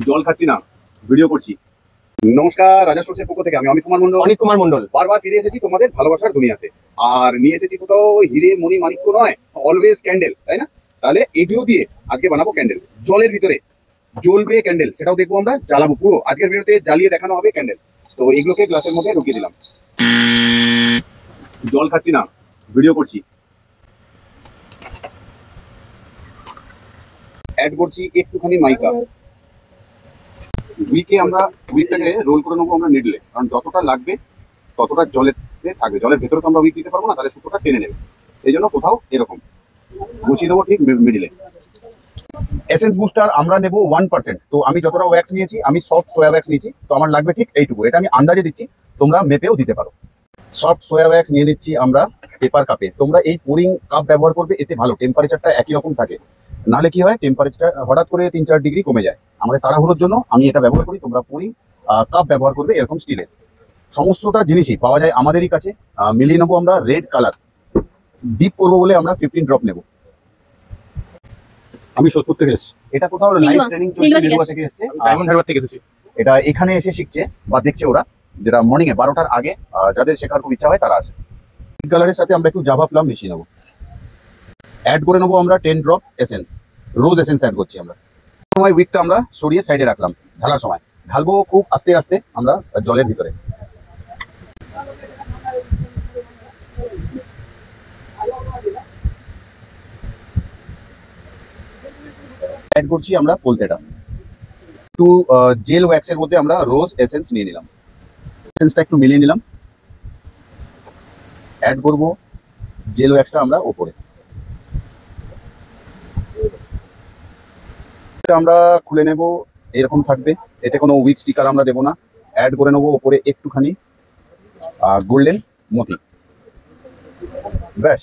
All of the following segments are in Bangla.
জল খাচ্ছি না, ভিডিও করছি। নমস্কার, রাজা স্টোর্সের পক্ষ থেকে আমি অমিত কুমার মন্ডল বারবার ফিরে এসেছি তোমাদের ভালোবাসার দুনিয়াতে। আর নিয়ে এসেছি কোথাও হিরে মণি মাণিক্য নয়, অলওয়েজ ক্যান্ডেল, তাই না? তাহলে এগুলো দিয়ে আজকে বানাবো ক্যান্ডেল। জলের ভিতরে জ্বলবে ক্যান্ডেল, সেটাও দেখবো আমরা, জ্বালাবো পুরো। আজকের ভিডিওতে জ্বালিয়ে দেখানো হবে ক্যান্ডেল। তো এগুলোকে গ্লাসের মধ্যে ঢুকিয়ে দিলাম। জল খাচ্ছি না, ভিডিও করছি। অ্যাড করছি একটুখানি মাইকা। উইকটাকে রোল করে নেবো আমরা নিডলে, কারণ যতটা লাগবে ততটা জলেতে থাকবে। জলের ভেতরে তো আমরা উইক দিতে পারবো না, তাহলে সুতোটা টেনে নেবে। সেই জন্য কোথাও এরকম বসিয়ে দেবো ঠিক মিডিলে। এসেন্স বুস্টার আমরা নেব 1%। তো আমি যতটা ওয়্যাক্স নিয়েছি, আমি সফট সোয়া ওয়্যাক্স নিয়েছি, তো আমার লাগবে ঠিক এইটুকু। এটা আমি আন্দাজে দিচ্ছি, তোমরা মেপেও দিতে পারো। সফট সোয়া ওয়্যাক্স নিয়ে নিচ্ছি আমরা পেপার কাপে। তোমরা এই পোরিং কাপ ব্যবহার করবে, এতে ভালো টেম্পারেচারটা একই রকম থাকে। নাহলে কি হয়, টেম্পারেচার হঠাৎ করে 3-4 ডিগ্রি কমে যায়। আমাদের তাড়াহুড়োর জন্য আমি এটা ব্যবহার করি, তোমরা পোরিং কাপ ব্যবহার করবে এরকম স্টিলের। সমস্তটা জিনিসই পাওয়া যায় আমাদেরই কাছে। মিলিয়ে নেবো আমরা রেড কালার। ডিপ করবো বলে আমরা 15 ড্রপ নেব। আমি সোদপুর থেকে এসেছি। এটা কোথাও লাইভ ট্রেনিং চলছে, নির্বা থেকে এসেছে, ডায়মন্ড হারবার থেকে এসেছি। এটা এখানে এসে শিখছে বা দেখছে ওরা, যেটা মর্নিং এ 12টার আগে যাদের শেখার খুব ইচ্ছা হয় তারা আসে। রেড কালারের সাথে আমরা একটু জাভা প্লাম মিশিয়ে নেবো। অ্যাড করে নেবো আমরা 10 ড্রপ এসেন্স, রোজ এসেন্স অ্যাড করছি আমরা। সময় উইকটা আমরা সরিয়ে সাইডে রাখলাম। ঢালার সময় ঢালবো খুব আস্তে আস্তে আমরা জলের ভিতরে। অ্যাড করছি আমরা পোলতেটা। একটু জেল ওয়্যাক্সের মধ্যে আমরা রোজ এসেন্স নিয়ে নিলাম। এসেন্সটা একটু মিলিয়ে নিলাম। অ্যাড করব জেল ওয়্যাক্সটা আমরা ওপরে। আমরা খুলে নেব, এরকম থাকবে। এতে কোনো উইক স্টিকার আমরা দেবো না। অ্যাড করে নেবো ওপরে একটুখানি গোল্ডেন মতি। ব্যাস,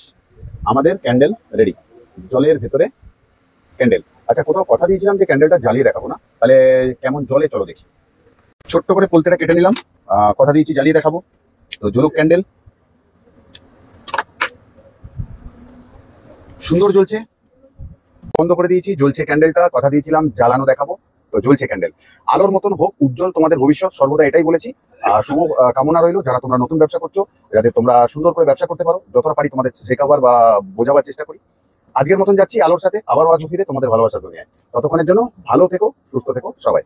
আমাদের ক্যান্ডেল রেডি। জলের ভেতরে ক্যান্ডেল। আচ্ছা, কোথাও কথা দিয়েছিলাম যে ক্যান্ডেলটা জ্বালিয়ে দেখাবো না, তাহলে কেমন জলে চলো দেখি। ছোট্ট করে পোলতেটা কেটে নিলাম, কথা দিয়েছি জ্বালিয়ে দেখাবো। তো জ্বলুক ক্যান্ডেল। সুন্দর জ্বলছে। বন্ধ করে দিয়েছি, জ্বলছে ক্যান্ডেলটা। কথা দিয়েছিলাম জ্বালানো দেখাবো, তো জ্বলছে ক্যান্ডেল। আলোর মতন হোক উজ্জ্বল তোমাদের ভবিষ্যৎ, সর্বদা এটাই বলেছি। শুভ কামনা রইলো যারা তোমরা নতুন ব্যবসা করছো, যাতে তোমরা সুন্দর করে ব্যবসা করতে পারো। যতটা পারি তোমাদের শেখাবার বা বোঝাবার চেষ্টা করি। আজকের মতন যাচ্ছি আলোর সাথে, আবারও আসবো ফিরে তোমাদের ভালোবাসা দুনিয়ায়। ততক্ষণের জন্য ভালো থেকো, সুস্থ থেকো সবাই।